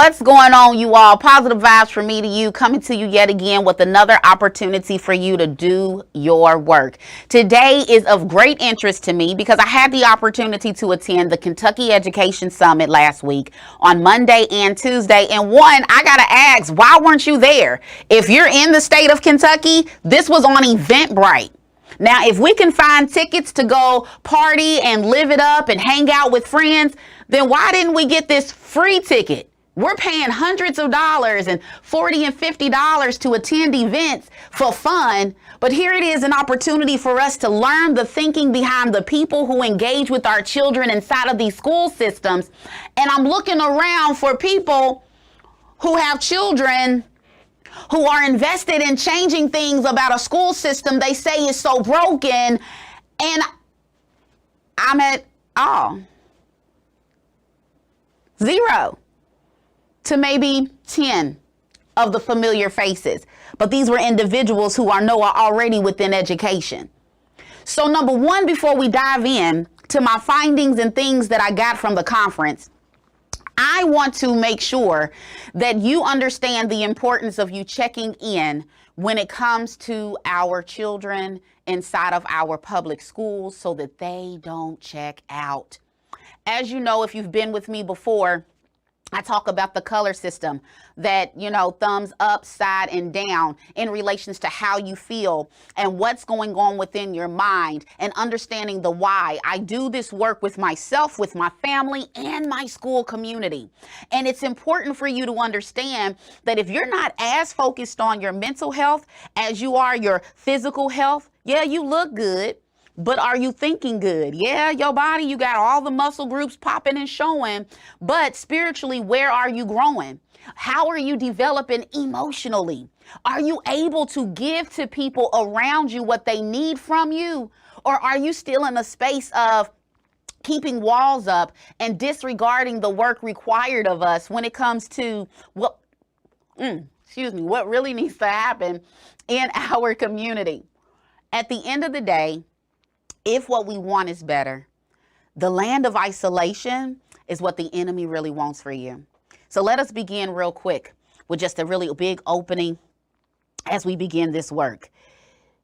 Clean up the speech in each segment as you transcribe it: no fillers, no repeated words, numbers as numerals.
What's going on, you all? Positive vibes from me to you, coming to you yet again with another opportunity for you to do your work. Today is of great interest to me because I had the opportunity to attend the Kentucky Education Summit last week on Monday and Tuesday. And one, I got to ask, why weren't you there? If you're in the state of Kentucky, this was on Eventbrite. Now, if we can find tickets to go party and live it up and hang out with friends, then why didn't we get this free ticket? We're paying hundreds of dollars and $40 and $50 to attend events for fun. But here it is, an opportunity for us to learn the thinking behind the people who engage with our children inside of these school systems. And I'm looking around for people who have children who are invested in changing things about a school system they say is so broken. And I'm at zero to maybe 10 of the familiar faces. But these were individuals who are already within education. So number one, before we dive in to my findings and things that I got from the conference, I want to make sure that you understand the importance of you checking in when it comes to our children inside of our public schools so that they don't check out. As you know, if you've been with me before, I talk about the color system that, thumbs up, side, and down in relations to how you feel and what's going on within your mind and understanding the why. I do this work with myself, with my family, and my school community. And it's important for you to understand that if you're not as focused on your mental health as you are your physical health, yeah, you look good. But are you thinking good? Yeah, your body, you got all the muscle groups popping and showing. But spiritually, where are you growing? How are you developing emotionally? Are you able to give to people around you what they need from you? Or are you still in a space of keeping walls up and disregarding the work required of us when it comes to what really needs to happen in our community? At the end of the day, if what we want is better, the land of isolation is what the enemy really wants for you. So let us begin real quick with just a really big opening as we begin this work.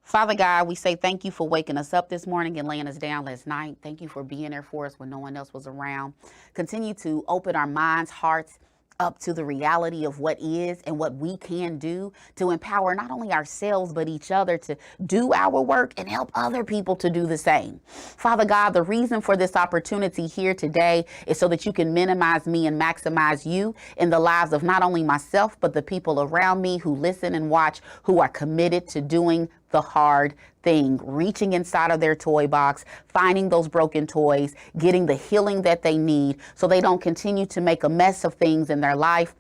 Father God, we say thank you for waking us up this morning and laying us down last night. Thank you for being there for us when no one else was around. Continue to open our minds, hearts, up to the reality of what is and what we can do to empower not only ourselves, but each other to do our work and help other people to do the same. Father God, the reason for this opportunity here today is so that you can minimize me and maximize you in the lives of not only myself, but the people around me who listen and watch, who are committed to doing the hard thing, reaching inside of their toy box, finding those broken toys, getting the healing that they need so they don't continue to make a mess of things in their life,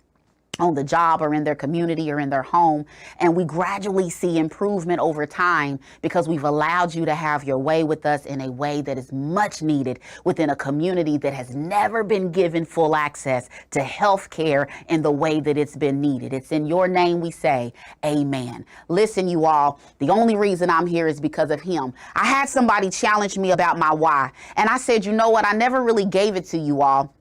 on the job or in their community or in their home. And we gradually see improvement over time because we've allowed you to have your way with us in a way that is much needed within a community that has never been given full access to health care in the way that it's been needed. It's in your name we say, amen. Listen, you all, the only reason I'm here is because of him. I had somebody challenge me about my why. And I said, you know what? I never really gave it to you all.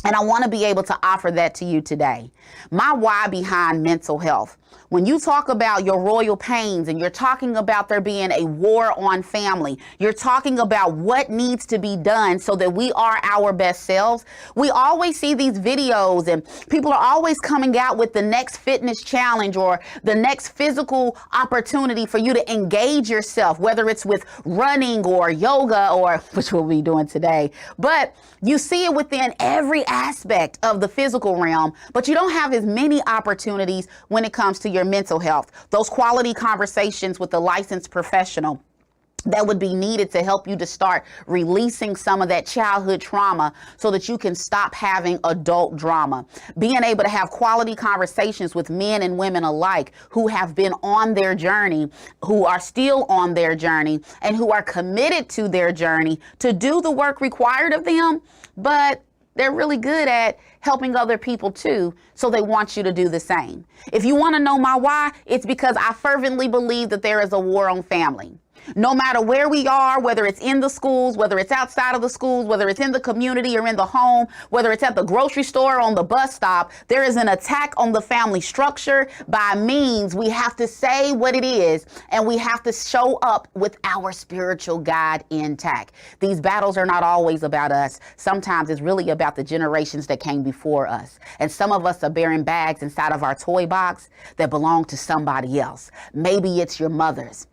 And I want to be able to offer that to you today. My why behind mental health. When you talk about your royal pains and you're talking about there being a war on family, you're talking about what needs to be done so that we are our best selves. We always see these videos and people are always coming out with the next fitness challenge or the next physical opportunity for you to engage yourself, whether it's with running or yoga or which we'll be doing today. But you see it within every aspect of the physical realm, but you don't have as many opportunities when it comes to your mental health. Those quality conversations with a licensed professional that would be needed to help you to start releasing some of that childhood trauma so that you can stop having adult drama. Being able to have quality conversations with men and women alike who have been on their journey, who are still on their journey, and who are committed to their journey to do the work required of them, but they're really good at helping other people too, so they want you to do the same. If you want to know my why, it's because I fervently believe that there is a war on family. No matter where we are, whether it's in the schools, whether it's outside of the schools, whether it's in the community or in the home, whether it's at the grocery store or on the bus stop, there is an attack on the family structure by means we have to say what it is, and we have to show up with our spiritual God intact. These battles are not always about us. Sometimes it's really about the generations that came before us. And some of us are bearing bags inside of our toy box that belong to somebody else. Maybe it's your mother's.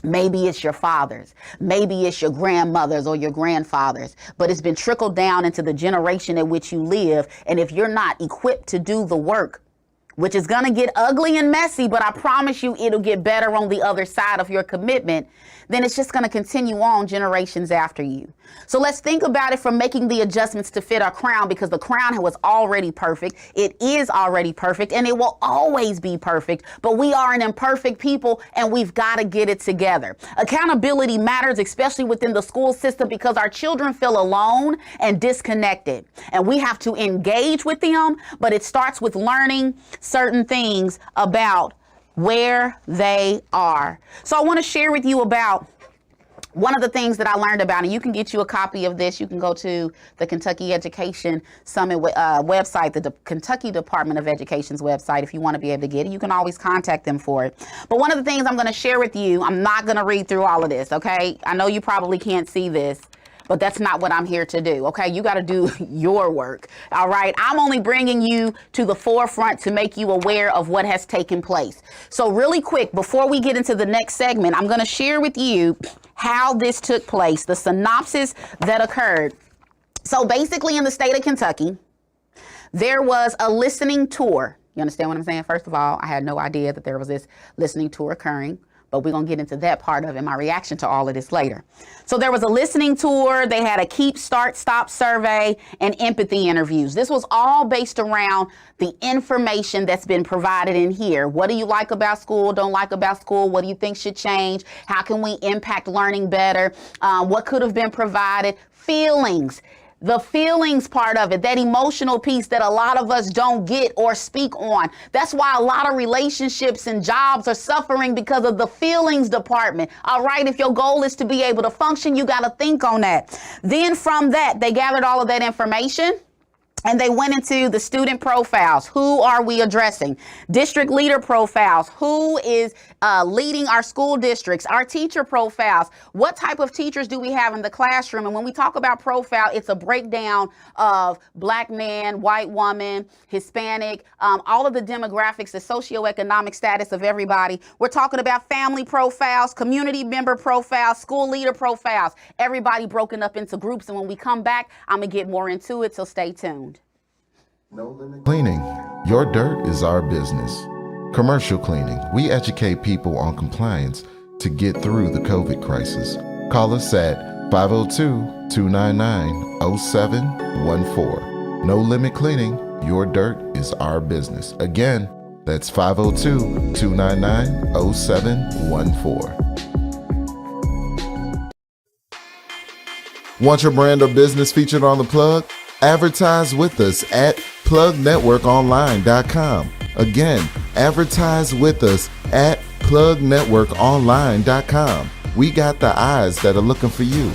Maybe it's your father's, maybe it's your grandmother's or your grandfather's, but it's been trickled down into the generation in which you live. And if you're not equipped to do the work, which is going to get ugly and messy, but I promise you it'll get better on the other side of your commitment, then it's just going to continue on generations after you. So let's think about it from making the adjustments to fit our crown, because the crown was already perfect. It is already perfect, and it will always be perfect. But we are an imperfect people, and we've got to get it together. Accountability matters, especially within the school system, because our children feel alone and disconnected. And we have to engage with them, but it starts with learning certain things about where they are. So I want to share with you about one of the things that I learned about, and you can get you a copy of this. You can go to the Kentucky Education Summit website, the Kentucky Department of Education's website, if you want to be able to get it. You can always contact them for it. But one of the things I'm going to share with you, I'm not going to read through all of this, okay? I know you probably can't see this, but that's not what I'm here to do, okay? You got to do your work, all right? I'm only bringing you to the forefront to make you aware of what has taken place. So really quick, before we get into the next segment, I'm going to share with you how this took place, the synopsis that occurred. So basically in the state of Kentucky, there was a listening tour. You understand what I'm saying? First of all, I had no idea that there was this listening tour occurring, but we're going to get into that part of it, my reaction to all of this later. So there was a listening tour. They had a keep, start, stop survey and empathy interviews. This was all based around the information that's been provided in here. What do you like about school? Don't like about school? What do you think should change? How can we impact learning better? What could have been provided? Feelings. The feelings part of it, that emotional piece that a lot of us don't get or speak on. That's why a lot of relationships and jobs are suffering, because of the feelings department. All right, if your goal is to be able to function, you got to think on that. Then from that, they gathered all of that information, and they went into the student profiles. Who are we addressing? District leader profiles. Who is leading our school districts? Our teacher profiles. What type of teachers do we have in the classroom? And when we talk about profile, it's a breakdown of Black man, white woman, Hispanic, all of the demographics, the socioeconomic status of everybody. We're talking about family profiles, community member profiles, school leader profiles. Everybody broken up into groups. And when we come back, I'm going to get more into it, so stay tuned. No Limit Cleaning. Your dirt is our business. Commercial cleaning. We educate people on compliance to get through the COVID crisis. Call us at 502-299-0714. No Limit Cleaning. Your dirt is our business. Again, that's 502-299-0714. Want your brand or business featured on The Plug? Advertise with us at plugnetworkonline.com. Again, advertise with us at plugnetworkonline.com. We got the eyes that are looking for you.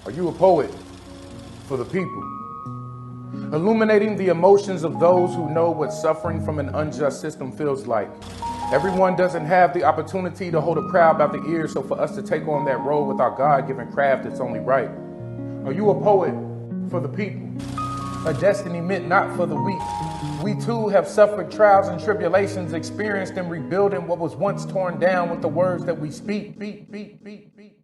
Are you a poet for the people? Illuminating the emotions of those who know what suffering from an unjust system feels like. Everyone doesn't have the opportunity to hold a crowd by the ear, so for us to take on that role with our God-given craft, it's only right. Are you a poet for the people? A destiny meant not for the weak. We too have suffered trials and tribulations, experienced in rebuilding what was once torn down with the words that we speak. Beat, beat, beat, beat.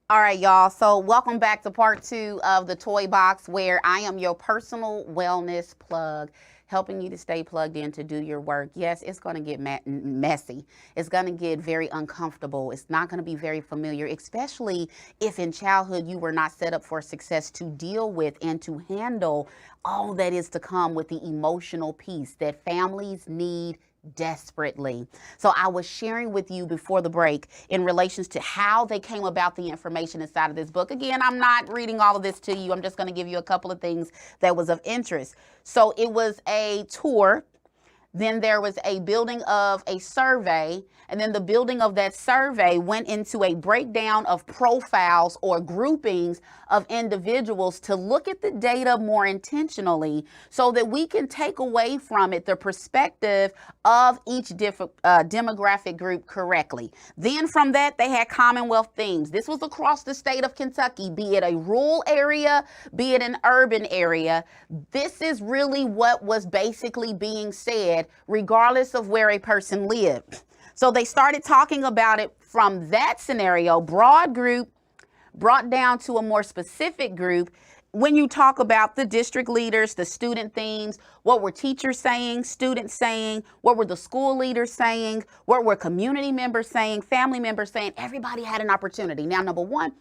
All right, y'all. So welcome back to part 2 of the Toy Box, where I am your personal wellness plug, helping you to stay plugged in to do your work. Yes, it's going to get messy. It's going to get very uncomfortable. It's not going to be very familiar, especially if in childhood you were not set up for success to deal with and to handle all that is to come with the emotional piece that families need desperately. So I was sharing with you before the break in relations to how they came about the information inside of this book. Again, I'm not reading all of this to you. I'm just going to give you a couple of things that was of interest. So it was a tour. Then there was a building of a survey, and then the building of that survey went into a breakdown of profiles or groupings of individuals to look at the data more intentionally so that we can take away from it the perspective of each demographic group correctly. Then from that, they had Commonwealth themes. This was across the state of Kentucky, be it a rural area, be it an urban area. This is really what was basically being said, regardless of where a person lived. So they started talking about it from that scenario, broad group, brought down to a more specific group. When you talk about the district leaders, the student themes, what were teachers saying, students saying, what were the school leaders saying, what were community members saying, family members saying, everybody had an opportunity. Now, number one,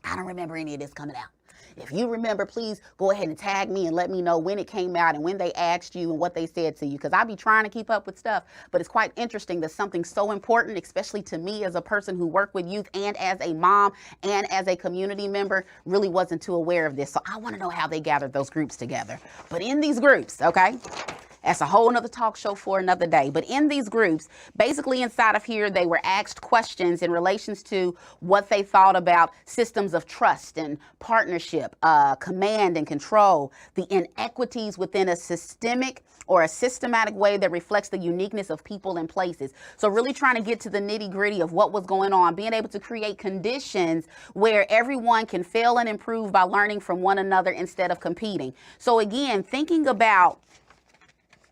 I don't remember any of this coming out. If you remember, please go ahead and tag me and let me know when it came out and when they asked you and what they said to you, because I be trying to keep up with stuff. But it's quite interesting that something so important, especially to me as a person who worked with youth and as a mom and as a community member, really wasn't too aware of this. So I want to know how they gathered those groups together. But in these groups, okay, that's a whole nother talk show for another day. But in these groups, basically inside of here, they were asked questions in relations to what they thought about systems of trust and partnership, command and control, the inequities within a systemic or a systematic way that reflects the uniqueness of people and places. So really trying to get to the nitty gritty of what was going on, being able to create conditions where everyone can fail and improve by learning from one another instead of competing. So again, thinking about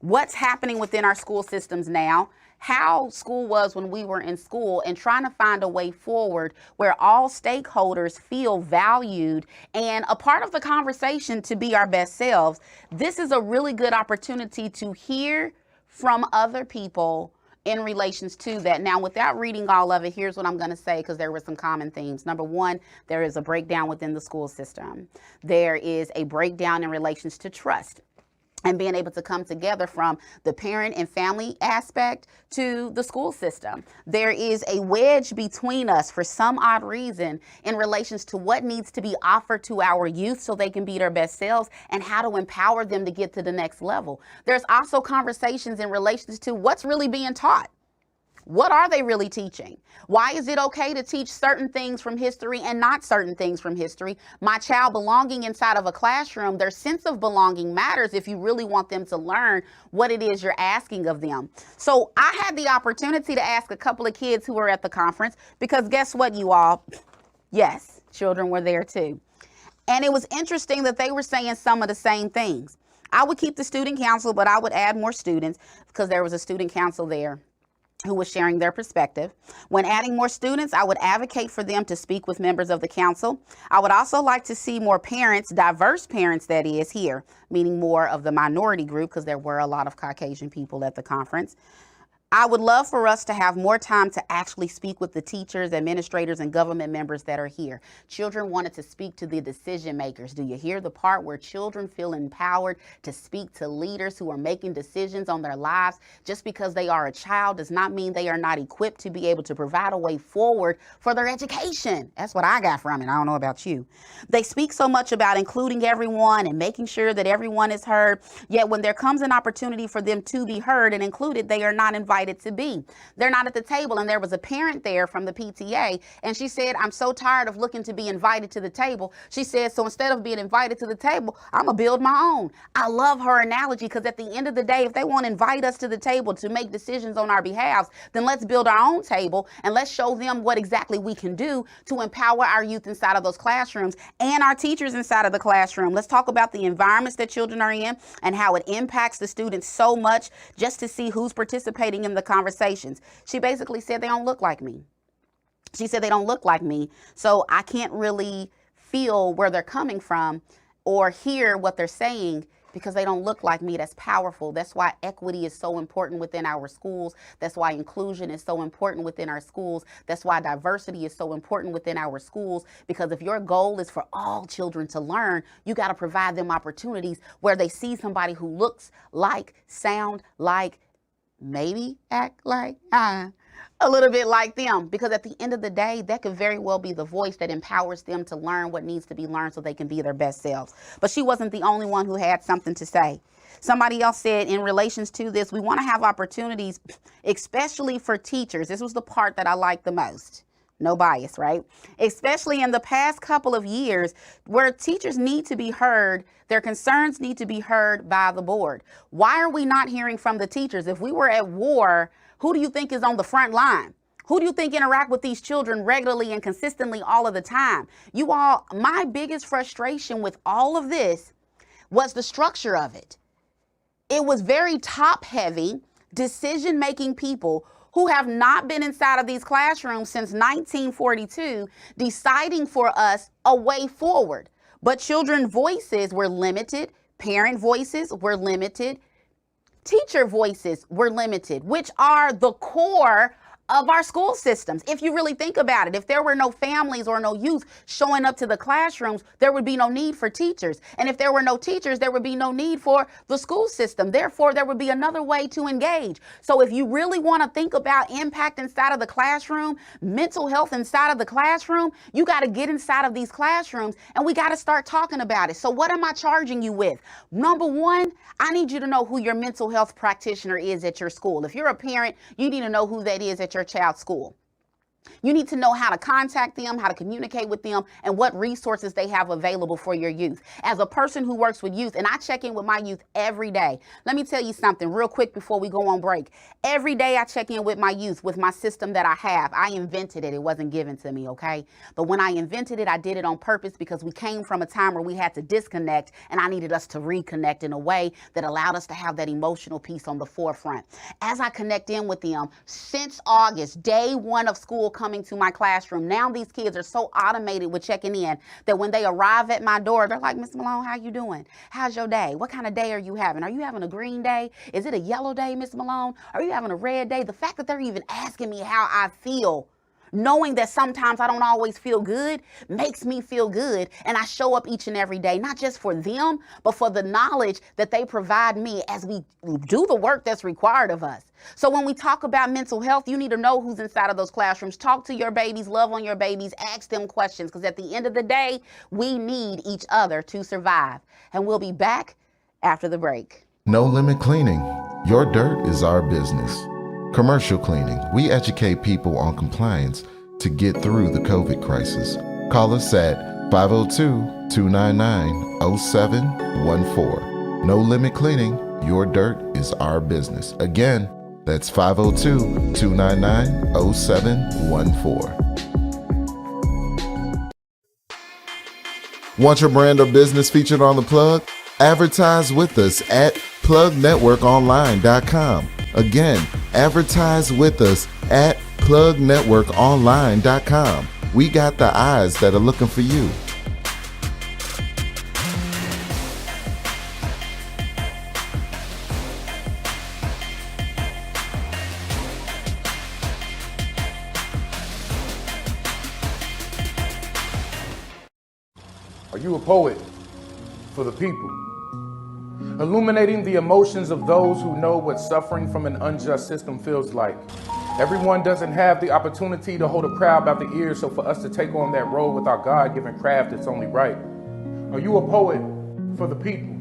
what's happening within our school systems now, how school was when we were in school, and trying to find a way forward where all stakeholders feel valued and a part of the conversation to be our best selves. This is a really good opportunity to hear from other people in relations to that. Now, without reading all of it, here's what I'm going to say, because there were some common themes. Number one, there is a breakdown within the school system. There is a breakdown in relations to trust and being able to come together from the parent and family aspect to the school system. There is a wedge between us for some odd reason in relations to what needs to be offered to our youth so they can be their best selves and how to empower them to get to the next level. There's also conversations in relations to what's really being taught. What are they really teaching? Why is it okay to teach certain things from history and not certain things from history? My child belonging inside of a classroom, their sense of belonging matters if you really want them to learn what it is you're asking of them. So I had the opportunity to ask a couple of kids who were at the conference, because guess what, you all? Yes, children were there too. And it was interesting that they were saying some of the same things. I would keep the student council, but I would add more students because there was a student council there who was sharing their perspective. When adding more students, I would advocate for them to speak with members of the council. I would also like to see more parents, diverse parents that is here, meaning more of the minority group, because there were a lot of Caucasian people at the conference. I would love for us to have more time to actually speak with the teachers, administrators, and government members that are here. Children wanted to speak to the decision makers. Do you hear the part where children feel empowered to speak to leaders who are making decisions on their lives? Just because they are a child does not mean they are not equipped to be able to provide a way forward for their education. That's what I got from it. I don't know about you. They speak so much about including everyone and making sure that everyone is heard, yet when there comes an opportunity for them to be heard and included, they are not invited to be. They're not at the table. And there was a parent there from the PTA, and she said, I'm so tired of looking to be invited to the table. She said, so instead of being invited to the table, I'm gonna build my own. I love her analogy, because at the end of the day, if they want to invite us to the table to make decisions on our behalf, then let's build our own table and let's show them what exactly we can do to empower our youth inside of those classrooms and our teachers inside of the classroom. Let's talk about the environments that children are in and how it impacts the students so much, just to see who's participating in the conversations. She basically said, they don't look like me. She said they don't look like me, so I can't really feel where they're coming from or hear what they're saying because they don't look like me. That's powerful. That's why equity is so important within our schools. That's why inclusion is so important within our schools. That's why diversity is so important within our schools, because if your goal is for all children to learn, you got to provide them opportunities where they see somebody who looks like, sound like, maybe act like, a little bit like them, because at the end of the day, that could very well be the voice that empowers them to learn what needs to be learned so they can be their best selves. But she wasn't the only one who had something to say. Somebody else said in relations to this, we want to have opportunities, especially for teachers. This was the part that I liked the most. No bias, right? Especially in the past couple of years where teachers need to be heard, their concerns need to be heard by the board. Why are we not hearing from the teachers? If we were at war, who do you think is on the front line? Who do you think interact with these children regularly and consistently all of the time? You all, my biggest frustration with all of this was the structure of it. It was very top heavy, decision-making people who have not been inside of these classrooms since 1942, deciding for us a way forward. But children's voices were limited, parent voices were limited, teacher voices were limited, which are the core of our school systems. If you really think about it, if there were no families or no youth showing up to the classrooms, there would be no need for teachers. And if there were no teachers, there would be no need for the school system. Therefore, there would be another way to engage. So if you really want to think about impact inside of the classroom, mental health inside of the classroom, you got to get inside of these classrooms and we got to start talking about it. So what am I charging you with? Number one, I need you to know who your mental health practitioner is at your school. If you're a parent, you need to know who that is at your child's school. You need to know how to contact them, how to communicate with them, and what resources they have available for your youth. As a person who works with youth, and I check in with my youth every day. Let me tell you something real quick before we go on break. Every day I check in with my youth with my system that I have. I invented it. It wasn't given to me, okay? But when I invented it, I did it on purpose because we came from a time where we had to disconnect, and I needed us to reconnect in a way that allowed us to have that emotional piece on the forefront. As I connect in with them, since August, day one of school coming to my classroom, now these kids are so automated with checking in that when they arrive at my door, they're like, Miss Malone, how you doing? How's your day? What kind of day are you having? Are you having a green day? Is it a yellow day, Miss Malone? Are you having a red day? The fact that they're even asking me how I feel, knowing that sometimes I don't always feel good, makes me feel good. And I show up each and every day, not just for them, but for the knowledge that they provide me as we do the work that's required of us. So when we talk about mental health, you need to know who's inside of those classrooms. Talk to your babies, love on your babies, ask them questions, because at the end of the day, we need each other to survive. And we'll be back after the break. No Limit Cleaning. Your dirt is our business. Commercial cleaning. We educate people on compliance to get through the COVID crisis. Call us at 502-299-0714. No Limit Cleaning. Your dirt is our business. Again, that's 502-299-0714. Want your brand or business featured on The Plug? Advertise with us at plugnetworkonline.com. Again, advertise with us at plugnetworkonline.com. We got the eyes that are looking for you. Are you a poet for the people? Illuminating the emotions of those who know what suffering from an unjust system feels like. Everyone doesn't have the opportunity to hold a crowd by the ears, so for us to take on that role with our God-given craft, it's only right. Are you a poet for the people?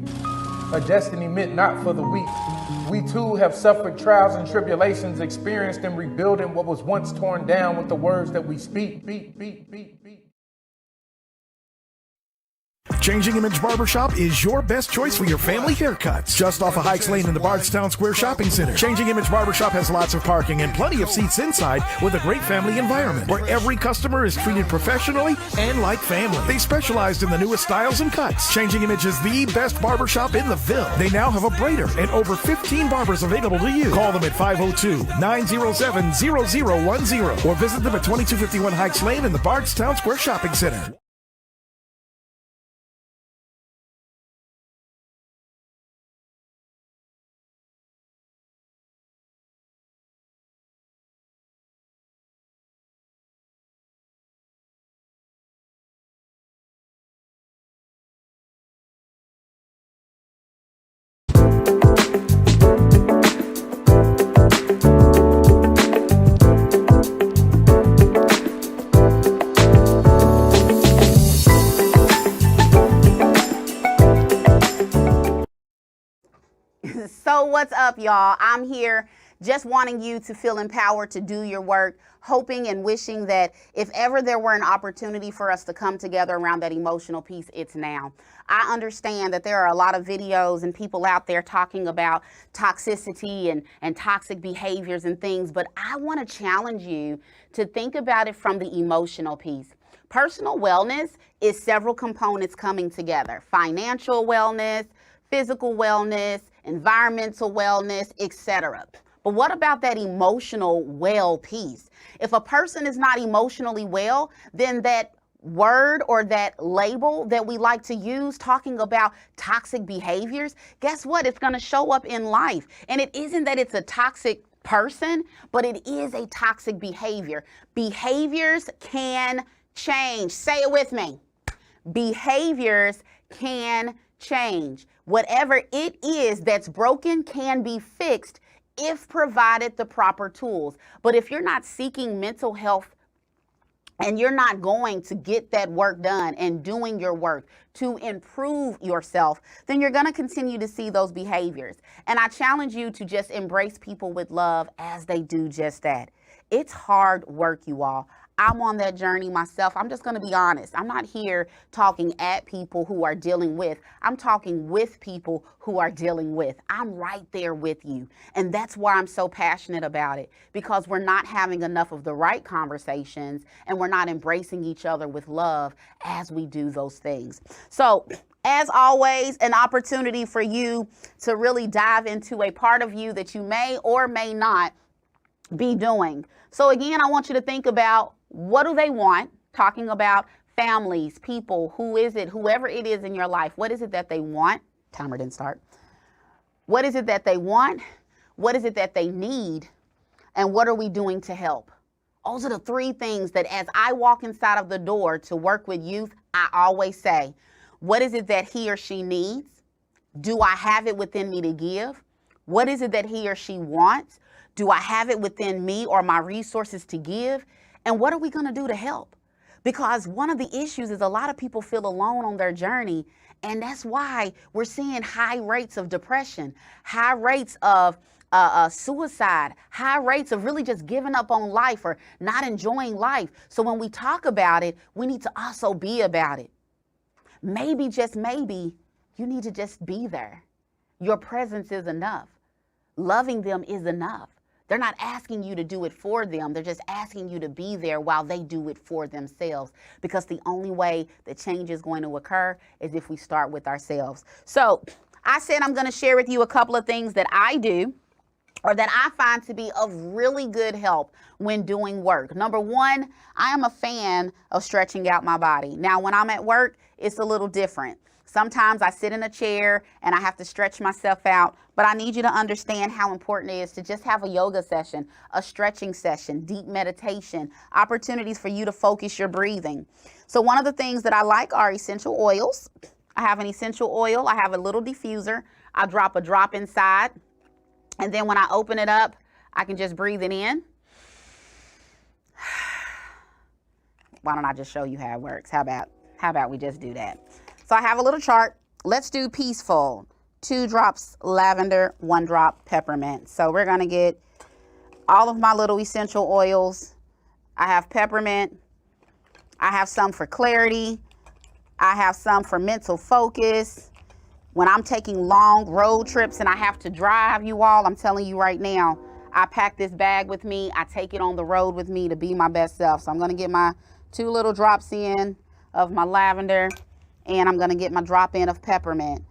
A destiny meant not for the weak. We too have suffered trials and tribulations, experienced in rebuilding what was once torn down with the words that we speak. Changing Image Barbershop is your best choice for your family haircuts. Just off of Hikes Lane in the Bardstown Square Shopping Center. Changing Image Barbershop has lots of parking and plenty of seats inside with a great family environment where every customer is treated professionally and like family. They specialize in the newest styles and cuts. Changing Image is the best barbershop in the Ville. They now have a braider and over 15 barbers available to you. Call them at 502-907-0010 or visit them at 2251 Hikes Lane in the Bardstown Square Shopping Center. So what's up, y'all? I'm here just wanting you to feel empowered to do your work, hoping and wishing that if ever there were an opportunity for us to come together around that emotional piece, it's now. I understand that there are a lot of videos and people out there talking about toxicity and toxic behaviors and things, but I want to challenge you to think about it from the emotional piece. Personal wellness is several components coming together: financial wellness, physical wellness, environmental wellness, etc. But what about that emotional well piece? If a person is not emotionally well, then that word or that label that we like to use talking about toxic behaviors, guess what? It's going to show up in life. And it isn't that it's a toxic person, but it is a toxic behavior. Behaviors can change. Say it with me. Behaviors can change. Whatever it is that's broken can be fixed if provided the proper tools. But if you're not seeking mental health and you're not going to get that work done and doing your work to improve yourself, then you're going to continue to see those behaviors. And I challenge you to just embrace people with love as they do just that. It's hard work, you all. I'm on that journey myself. I'm just going to be honest. I'm not here talking at people who are dealing with. I'm talking with people who are dealing with. I'm right there with you. And that's why I'm so passionate about it, because we're not having enough of the right conversations and we're not embracing each other with love as we do those things. So, as always, an opportunity for you to really dive into a part of you that you may or may not be doing. So again, I want you to think about, what do they want? Talking about families, people, who is it, whoever it is in your life, what is it that they want? Timer didn't start. What is it that they want? What is it that they need? And what are we doing to help? Those are the three things that as I walk inside of the door to work with youth, I always say, what is it that he or she needs? Do I have it within me to give? What is it that he or she wants? Do I have it within me or my resources to give? And what are we going to do to help? Because one of the issues is a lot of people feel alone on their journey. And that's why we're seeing high rates of depression, high rates of suicide, high rates of really just giving up on life or not enjoying life. So when we talk about it, we need to also be about it. Maybe, just maybe, you need to just be there. Your presence is enough. Loving them is enough. They're not asking you to do it for them. They're just asking you to be there while they do it for themselves. Because the only way that change is going to occur is if we start with ourselves. So I said I'm going to share with you a couple of things that I do or that I find to be of really good help when doing work. Number one, I am a fan of stretching out my body. Now, when I'm at work, it's a little different. Sometimes I sit in a chair and I have to stretch myself out, but I need you to understand how important it is to just have a yoga session, a stretching session, deep meditation, opportunities for you to focus your breathing. So one of the things that I like are essential oils. I have an essential oil. I have a little diffuser. I drop a drop inside, and then when I open it up, I can just breathe it in. Why don't I just show you how it works? How about we just do that? So I have a little chart. Let's do peaceful. 2 drops lavender, 1 drop peppermint. So we're gonna get all of my little essential oils. I have peppermint. I have some for clarity. I have some for mental focus. When I'm taking long road trips and I have to drive, you all, I'm telling you right now, I pack this bag with me. I take it on the road with me to be my best self. So I'm going to get my 2 little drops in of my lavender, and I'm going to get my drop in of peppermint.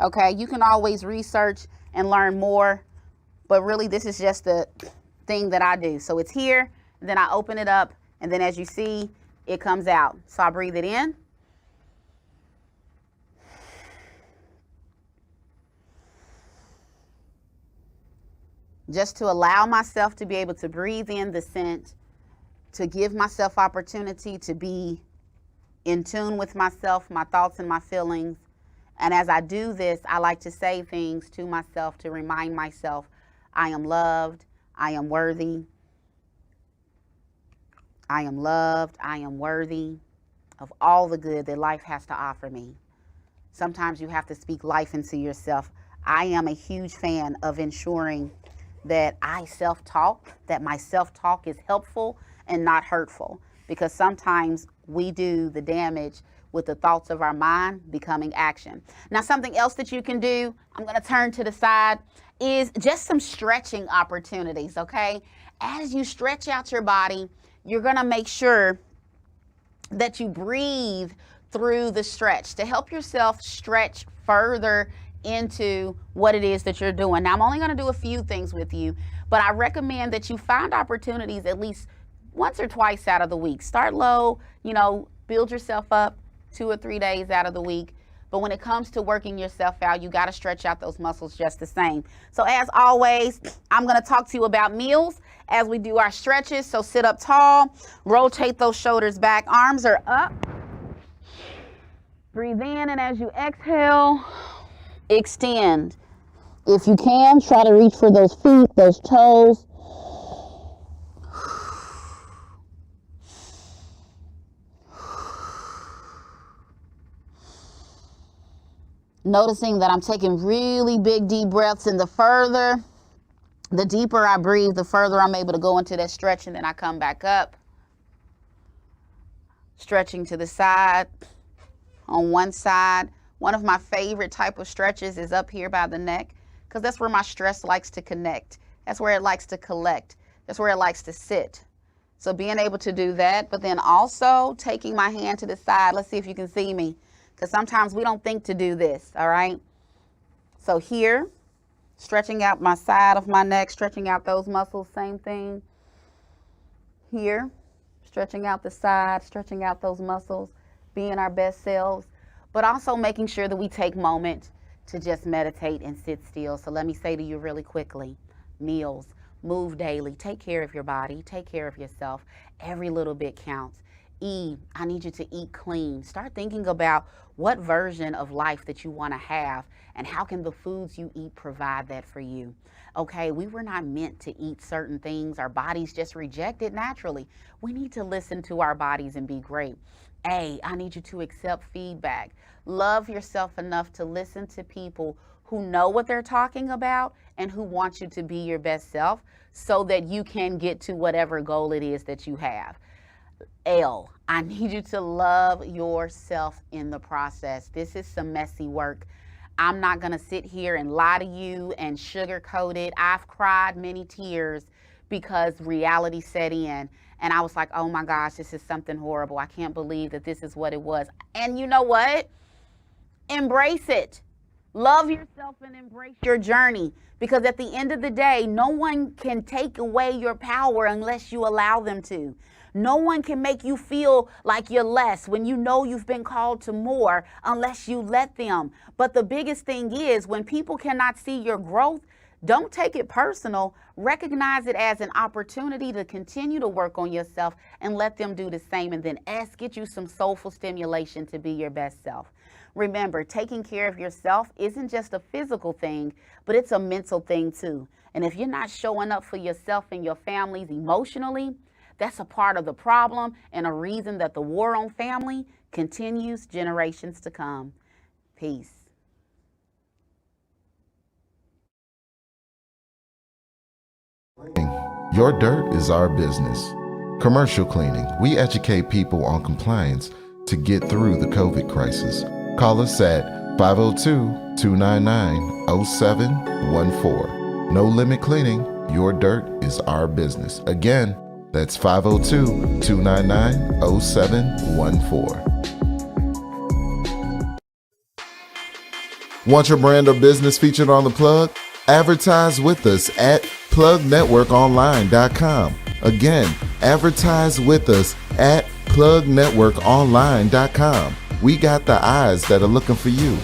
Okay, you can always research and learn more, but really this is just the thing that I do. So it's here, and then I open it up, and then as you see, it comes out. So I breathe it in. Just to allow myself to be able to breathe in the scent, to give myself opportunity to be in tune with myself, my thoughts and my feelings. And as I do this, I like to say things to myself to remind myself I am loved, I am worthy. I am loved, I am worthy of all the good that life has to offer me. Sometimes you have to speak life into yourself. I am a huge fan of ensuring that I self-talk, that my self-talk is helpful and not hurtful, because sometimes we do the damage with the thoughts of our mind becoming action. Now, something else that you can do, I'm going to turn to the side, is just some stretching opportunities, okay? As you stretch out your body, you're going to make sure that you breathe through the stretch to help yourself stretch further into what it is that you're doing. Now, I'm only going to do a few things with you, but I recommend that you find opportunities at least once or twice out of the week. Start low, build yourself up 2 or 3 days out of the week. But when it comes to working yourself out, you got to stretch out those muscles just the same. So as always, I'm going to talk to you about meals as we do our stretches. So sit up tall, rotate those shoulders back, arms are up. Breathe in, and as you exhale, extend. If you can, try to reach for those feet, those toes. Noticing that I'm taking really big deep breaths, and the deeper I breathe, the further I'm able to go into that stretch, and then I come back up. Stretching to the side, on one side. One of my favorite type of stretches is up here by the neck, because that's where my stress likes to connect. That's where it likes to collect. That's where it likes to sit. So being able to do that, but then also taking my hand to the side. Let's see if you can see me, because sometimes we don't think to do this, all right? So here, stretching out my side of my neck, stretching out those muscles, same thing. Here, stretching out the side, stretching out those muscles, being our best selves, but also making sure that we take moments to just meditate and sit still. So let me say to you really quickly, meals, move daily, take care of your body, take care of yourself. Every little bit counts. I need you to eat clean. Start thinking about what version of life that you want to have, and how can the foods you eat provide that for you. Okay, we were not meant to eat certain things. Our bodies just reject it naturally. We need to listen to our bodies and be great. I need you to accept feedback. Love yourself enough to listen to people who know what they're talking about and who want you to be your best self, so that you can get to whatever goal it is that you have. I need you to love yourself in the process. This is some messy work. I'm not going to sit here and lie to you and sugarcoat it. I've cried many tears because reality set in, and I was like, oh my gosh, this is something horrible. I can't believe that this is what it was. And you know what? Embrace it. Love yourself and embrace your journey, because at the end of the day, no one can take away your power unless you allow them to. No one can make you feel like you're less when you know you've been called to more unless you let them. But the biggest thing is, when people cannot see your growth, don't take it personal. Recognize it as an opportunity to continue to work on yourself, and let them do the same. And then get you some soulful stimulation to be your best self. Remember, taking care of yourself isn't just a physical thing, but it's a mental thing too. And if you're not showing up for yourself and your families emotionally, that's a part of the problem, and a reason that the war on family continues generations to come. Peace. Your dirt is our business. Commercial cleaning. We educate people on compliance to get through the COVID crisis. Call us at 502-299-0714. No Limit Cleaning, your dirt is our business. Again, that's 502-299-0714. Want your brand or business featured on The Plug? Advertise with us at plugnetworkonline.com. Again, advertise with us at plugnetworkonline.com. We got the eyes that are looking for you.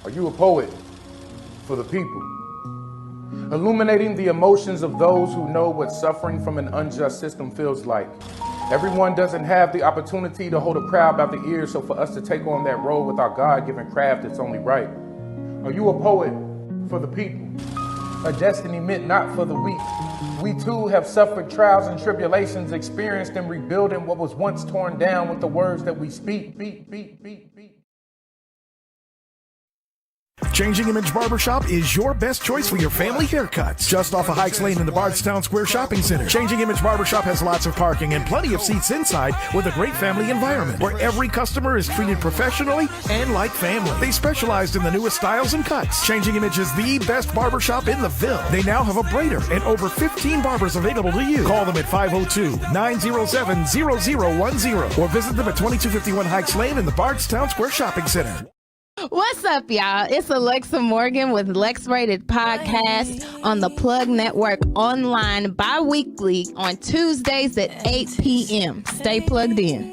Are you a poet for the people? Illuminating the emotions of those who know what suffering from an unjust system feels like. Everyone doesn't have the opportunity to hold a crowd by the ears, so for us to take on that role with our God-given craft, it's only right. Are you a poet for the people? A destiny meant not for the weak. We too have suffered trials and tribulations, experienced in rebuilding what was once torn down with the words that we speak. Changing Image Barbershop is your best choice for your family haircuts. Just off of Hikes Lane in the Bardstown Square Shopping Center. Changing Image Barbershop has lots of parking and plenty of seats inside with a great family environment where every customer is treated professionally and like family. They specialized in the newest styles and cuts. Changing Image is the best barbershop in the Ville. They now have a braider and over 15 barbers available to you. Call them at 502-907-0010 or visit them at 2251 Hikes Lane in the Bardstown Square Shopping Center. What's up, y'all? It's Alexa Morgan with Lex Rated Podcast on the Plug Network online bi-weekly on Tuesdays at 8 p.m. Stay plugged in.